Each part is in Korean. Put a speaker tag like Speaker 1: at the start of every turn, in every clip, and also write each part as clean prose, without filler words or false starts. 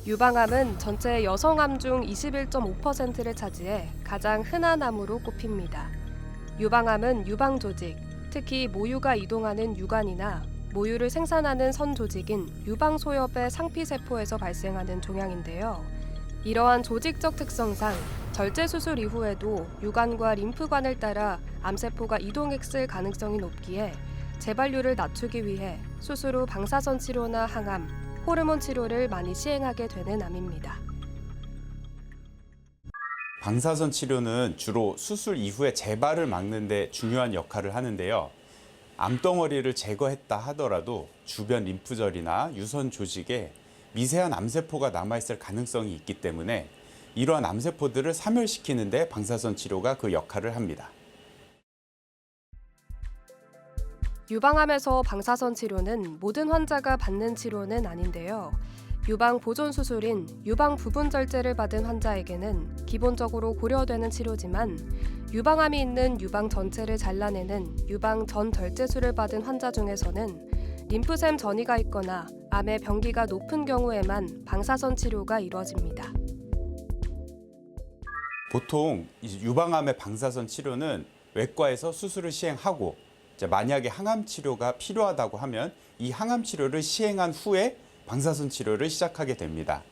Speaker 1: 유방암은 전체 여성암 중 21.5%를 차지해 가장 흔한 암으로 꼽힙니다. 유방암은 유방 조직, 특히 모유가 이동하는 유관이나 모유를 생산하는 선 조직인 유방소엽의 상피세포에서 발생하는 종양인데요. 이러한 조직적 특성상 절제 수술 이후에도 유관과 림프관을 따라 암세포가 이동했을 가능성이 높기에 재발률을 낮추기 위해 수술 후 방사선 치료나 항암, 호르몬 치료를 많이 시행하게 되는 암입니다.
Speaker 2: 방사선 치료는 주로 수술 이후에 재발을 막는 데 중요한 역할을 하는데요. 암덩어리를 제거했다 하더라도 주변 림프절이나 유선 조직에 미세한 암세포가 남아있을 가능성이 있기 때문에 이러한 암세포들을 사멸시키는 데 방사선 치료가 그 역할을 합니다.
Speaker 1: 유방암에서 방사선 치료는 모든 환자가 받는 치료는 아닌데요. 유방 보존 수술인 유방 부분 절제를 받은 환자에게는 기본적으로 고려되는 치료지만 유방암이 있는 유방 전체를 잘라내는 유방 전 절제술을 받은 환자 중에서는 림프샘 전이가 있거나 암의 병기가 높은 경우에만 방사선 치료가 이루어집니다.
Speaker 2: 보통 유방암의 방사선 치료는 외과에서 수술을 시행하고 만약에 항암 치료가 필요하다고 하면 이 항암 치료를 시행한 후에 방사선 치료를 시작하게 됩니다.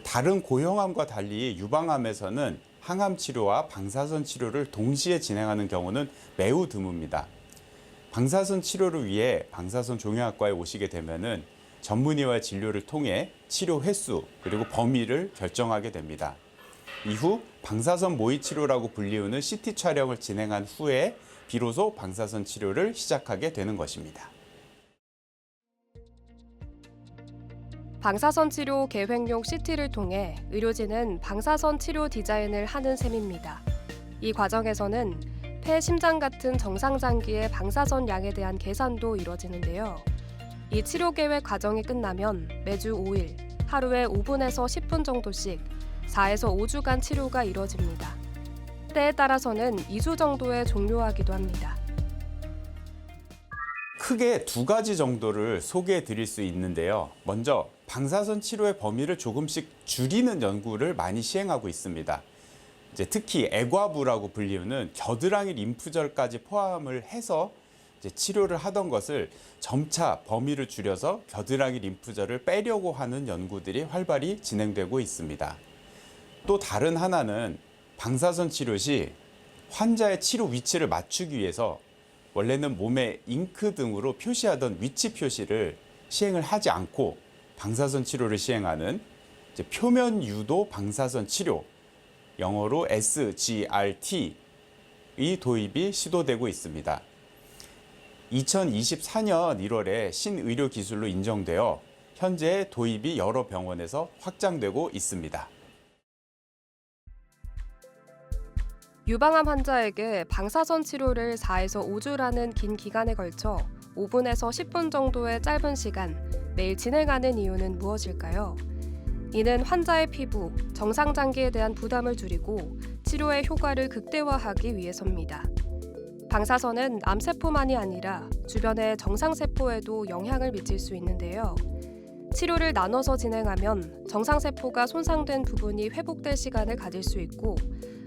Speaker 2: 다른 고형암과 달리 유방암에서는 항암 치료와 방사선 치료를 동시에 진행하는 경우는 매우 드뭅니다. 방사선 치료를 위해 방사선 종양학과에 오시게 되면은 전문의와의 진료를 통해 치료 횟수 그리고 범위를 결정하게 됩니다. 이후 방사선 모의 치료라고 불리우는 CT 촬영을 진행한 후에 비로소 방사선 치료를 시작하게 되는 것입니다.
Speaker 1: 방사선 치료 계획용 CT를 통해 의료진은 방사선 치료 디자인을 하는 셈입니다. 이 과정에서는 폐, 심장 같은 정상 장기의 방사선 양에 대한 계산도 이뤄지는데요. 이 치료 계획 과정이 끝나면 매주 5일, 하루에 5분에서 10분 정도씩 4에서 5주간 치료가 이뤄집니다. 때에 따라서는 2주 정도에 종료하기도 합니다.
Speaker 2: 크게 두 가지 정도를 소개해 드릴 수 있는데요. 먼저 방사선 치료의 범위를 조금씩 줄이는 연구를 많이 시행하고 있습니다. 특히 애과부라고 불리우는 겨드랑이 림프절까지 포함을 해서 치료를 하던 것을 점차 범위를 줄여서 겨드랑이 림프절을 빼려고 하는 연구들이 활발히 진행되고 있습니다. 또 다른 하나는 방사선 치료 시 환자의 치료 위치를 맞추기 위해서 원래는 몸에 잉크 등으로 표시하던 위치 표시를 시행을 하지 않고 방사선 치료를 시행하는 표면 유도 방사선 치료, 영어로 SGRT의 도입이 시도되고 있습니다. 2024년 1월에 신의료 기술로 인정되어 현재 도입이 여러 병원에서 확장되고 있습니다.
Speaker 1: 유방암 환자에게 방사선 치료를 4에서 5주라는 긴 기간에 걸쳐 5분에서 10분 정도의 짧은 시간 매일 진행하는 이유는 무엇일까요? 이는 환자의 피부, 정상 장기에 대한 부담을 줄이고 치료의 효과를 극대화하기 위해서입니다. 방사선은 암세포만이 아니라 주변의 정상세포에도 영향을 미칠 수 있는데요. 치료를 나눠서 진행하면 정상세포가 손상된 부분이 회복될 시간을 가질 수 있고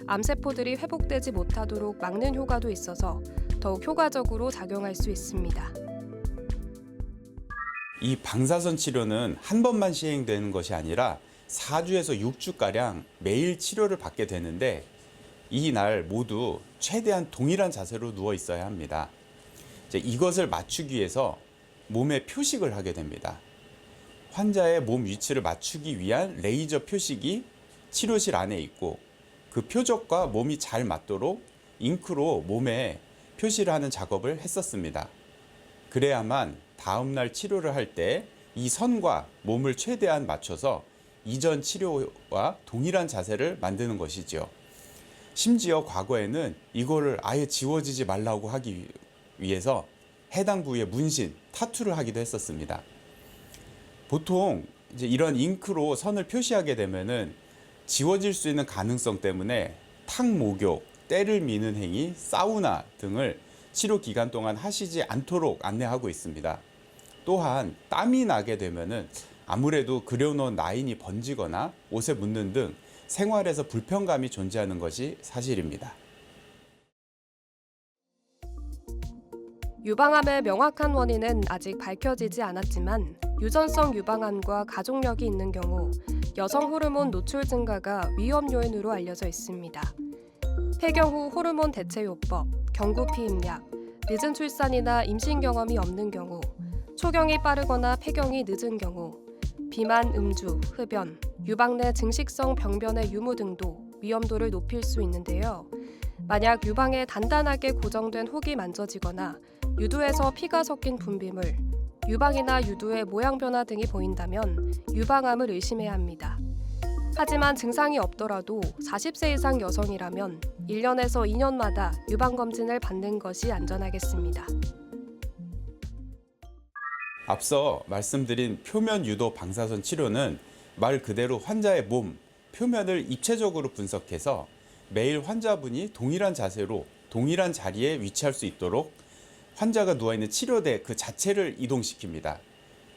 Speaker 1: 암세포들이 회복되지 못하도록 막는 효과도 있어서 더욱 효과적으로 작용할 수 있습니다.
Speaker 2: 이 방사선 치료는 한 번만 시행되는 것이 아니라 4주에서 6주가량 매일 치료를 받게 되는데 이 날 모두 최대한 동일한 자세로 누워 있어야 합니다. 이것을 맞추기 위해서 몸에 표식을 하게 됩니다. 환자의 몸 위치를 맞추기 위한 레이저 표식이 치료실 안에 있고 그 표적과 몸이 잘 맞도록 잉크로 몸에 표시를 하는 작업을 했었습니다. 그래야만 다음날 치료를 할 때 이 선과 몸을 최대한 맞춰서 이전 치료와 동일한 자세를 만드는 것이지요. 심지어 과거에는 이거를 아예 지워지지 말라고 하기 위해서 해당 부위에 문신, 타투를 하기도 했었습니다. 보통 이런 잉크로 선을 표시하게 되면은 지워질 수 있는 가능성 때문에 탁 목욕, 때를 미는 행위, 사우나 등을 치료 기간 동안 하시지 않도록 안내하고 있습니다. 또한 땀이 나게 되면은 아무래도 그려놓은 라인이 번지거나 옷에 묻는 등 생활에서 불편감이 존재하는 것이 사실입니다.
Speaker 1: 유방암의 명확한 원인은 아직 밝혀지지 않았지만 유전성 유방암과 가족력이 있는 경우 여성 호르몬 노출 증가가 위험 요인으로 알려져 있습니다. 폐경 후 호르몬 대체요법, 경구 피임약, 늦은 출산이나 임신 경험이 없는 경우, 초경이 빠르거나 폐경이 늦은 경우, 비만, 음주, 흡연, 유방 내 증식성 병변의 유무 등도 위험도를 높일 수 있는데요. 만약 유방에 단단하게 고정된 혹이 만져지거나 유두에서 피가 섞인 분비물, 유방이나 유두의 모양 변화 등이 보인다면 유방암을 의심해야 합니다. 하지만 증상이 없더라도 40세 이상 여성이라면 1년에서 2년마다 유방검진을 받는 것이 안전하겠습니다.
Speaker 2: 앞서 말씀드린 표면 유도 방사선 치료는 말 그대로 환자의 몸, 표면을 입체적으로 분석해서 매일 환자분이 동일한 자세로 동일한 자리에 위치할 수 있도록 환자가 누워있는 치료대 그 자체를 이동시킵니다.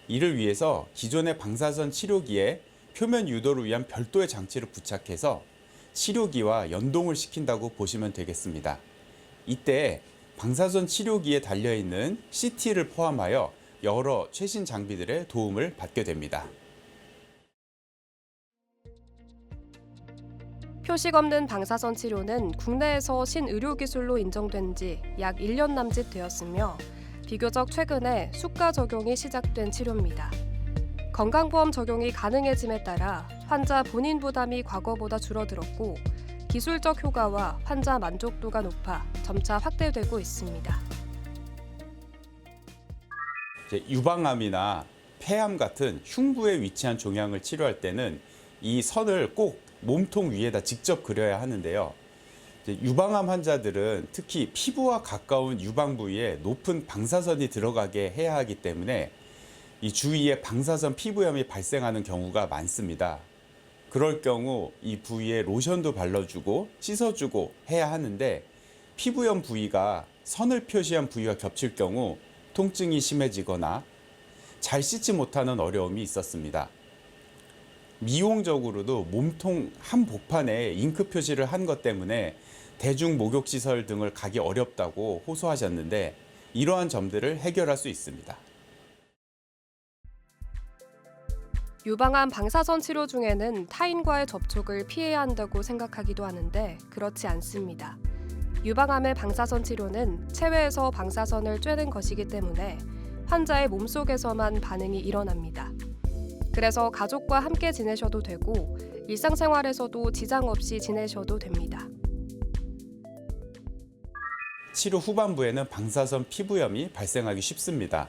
Speaker 2: 이를 위해서 기존의 방사선 치료기에 표면 유도를 위한 별도의 장치를 부착해서 치료기와 연동을 시킨다고 보시면 되겠습니다. 이때 방사선 치료기에 달려있는 CT를 포함하여 여러 최신 장비들의 도움을 받게 됩니다.
Speaker 1: 표식 없는 방사선 치료는 국내에서 신의료기술로 인정된 지 약 1년 남짓 되었으며 비교적 최근에 수가 적용이 시작된 치료입니다. 건강보험 적용이 가능해짐에 따라 환자 본인 부담이 과거보다 줄어들었고 기술적 효과와 환자 만족도가 높아 점차 확대되고 있습니다.
Speaker 2: 유방암이나 폐암 같은 흉부에 위치한 종양을 치료할 때는 이 선을 꼭 몸통 위에다 직접 그려야 하는데요. 유방암 환자들은 특히 피부와 가까운 유방 부위에 높은 방사선이 들어가게 해야 하기 때문에 이 주위에 방사선 피부염이 발생하는 경우가 많습니다. 그럴 경우 이 부위에 로션도 발라주고 씻어주고 해야 하는데 피부염 부위가 선을 표시한 부위와 겹칠 경우 통증이 심해지거나 잘 씻지 못하는 어려움이 있었습니다. 미용적으로도 몸통 한복판에 잉크 표시를 한 것 때문에 대중 목욕시설 등을 가기 어렵다고 호소하셨는데 이러한 점들을 해결할 수 있습니다.
Speaker 1: 유방암 방사선 치료 중에는 타인과의 접촉을 피해야 한다고 생각하기도 하는데 그렇지 않습니다. 유방암의 방사선 치료는 체외에서 방사선을 쬐는 것이기 때문에 환자의 몸속에서만 반응이 일어납니다. 그래서 가족과 함께 지내셔도 되고 일상생활에서도 지장 없이 지내셔도 됩니다.
Speaker 2: 치료 후반부에는 방사선 피부염이 발생하기 쉽습니다.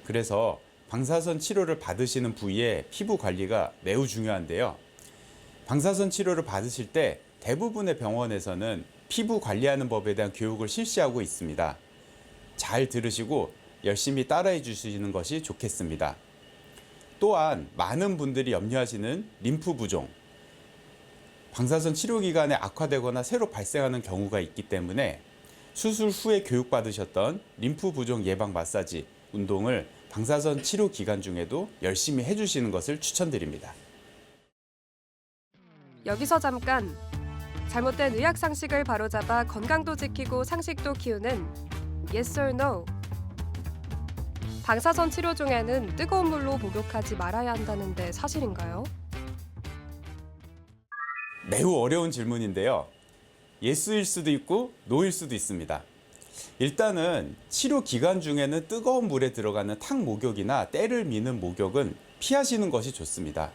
Speaker 2: 그래서 방사선 치료를 받으시는 부위의 피부 관리가 매우 중요한데요. 방사선 치료를 받으실 때 대부분의 병원에서는 피부 관리하는 법에 대한 교육을 실시하고 있습니다. 잘 들으시고 열심히 따라해 주시는 것이 좋겠습니다. 또한 많은 분들이 염려하시는 림프 부종, 방사선 치료 기간에 악화되거나 새로 발생하는 경우가 있기 때문에 수술 후에 교육받으셨던 림프 부종 예방 마사지, 운동을 방사선 치료 기간 중에도 열심히 해주시는 것을 추천드립니다.
Speaker 1: 여기서 잠깐! 잘못된 의학 상식을 바로잡아 건강도 지키고 상식도 키우는 Yes or No. 방사선 치료 중에는 뜨거운 물로 목욕하지 말아야 한다는데 사실인가요?
Speaker 2: 매우 어려운 질문인데요. 예스일 수도 있고 노일 수도 있습니다. 일단은 치료 기간 중에는 뜨거운 물에 들어가는 탕 목욕이나 때를 미는 목욕은 피하시는 것이 좋습니다.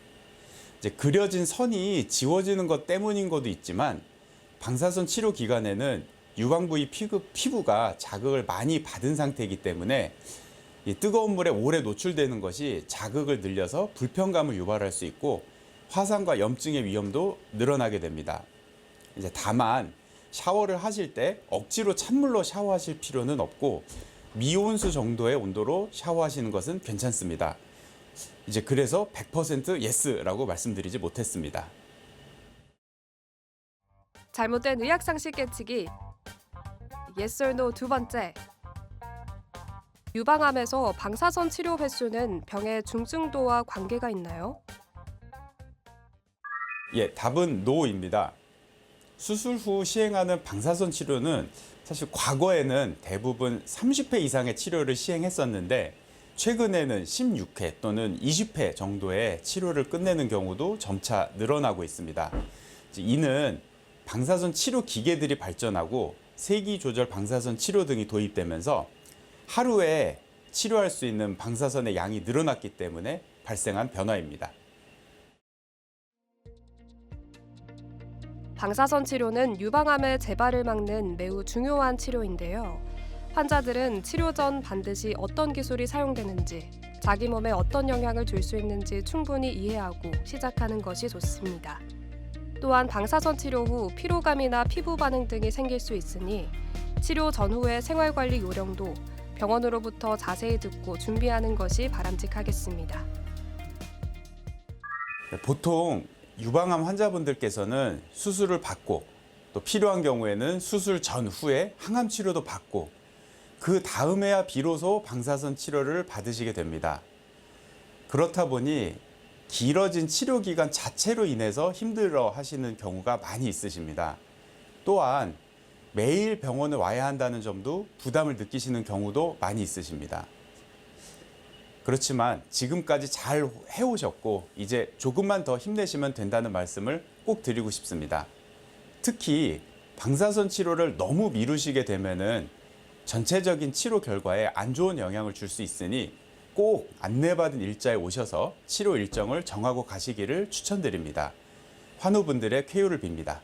Speaker 2: 이제 그려진 선이 지워지는 것 때문인 것도 있지만 방사선 치료 기간에는 유방 부위 피부가 자극을 많이 받은 상태이기 때문에 이 뜨거운 물에 오래 노출되는 것이 자극을 늘려서 불편감을 유발할 수 있고 화상과 염증의 위험도 늘어나게 됩니다. 이제 다만 샤워를 하실 때 억지로 찬물로 샤워하실 필요는 없고 미온수 정도의 온도로 샤워하시는 것은 괜찮습니다. 이제 그래서 100% 예스라고 말씀드리지 못했습니다.
Speaker 1: 잘못된 의학 상식 깨치기 Yes or No 두 번째. 유방암에서 방사선 치료 횟수는 병의 중증도와 관계가 있나요?
Speaker 2: 예, 답은 노입니다. 수술 후 시행하는 방사선 치료는 사실 과거에는 대부분 30회 이상의 치료를 시행했었는데 최근에는 16회 또는 20회 정도의 치료를 끝내는 경우도 점차 늘어나고 있습니다. 이는 방사선 치료 기계들이 발전하고 세기 조절 방사선 치료 등이 도입되면서 하루에 치료할 수 있는 방사선의 양이 늘어났기 때문에 발생한 변화입니다.
Speaker 1: 방사선 치료는 유방암의 재발을 막는 매우 중요한 치료인데요. 환자들은 치료 전 반드시 어떤 기술이 사용되는지, 자기 몸에 어떤 영향을 줄 수 있는지 충분히 이해하고 시작하는 것이 좋습니다. 또한 방사선 치료 후 피로감이나 피부 반응 등이 생길 수 있으니 치료 전후의 생활관리 요령도 병원으로부터 자세히 듣고 준비하는 것이 바람직하겠습니다.
Speaker 2: 보통 유방암 환자분들께서는 수술을 받고 또 필요한 경우에는 수술 전후에 항암 치료도 받고 그 다음에야 비로소 방사선 치료를 받으시게 됩니다. 그렇다 보니 길어진 치료 기간 자체로 인해서 힘들어 하시는 경우가 많이 있으십니다. 또한 매일 병원에 와야 한다는 점도 부담을 느끼시는 경우도 많이 있으십니다. 그렇지만 지금까지 잘 해오셨고 이제 조금만 더 힘내시면 된다는 말씀을 꼭 드리고 싶습니다. 특히 방사선 치료를 너무 미루시게 되면은 전체적인 치료 결과에 안 좋은 영향을 줄 수 있으니 꼭 안내받은 일자에 오셔서 치료 일정을 정하고 가시기를 추천드립니다. 환우분들의 쾌유를 빕니다.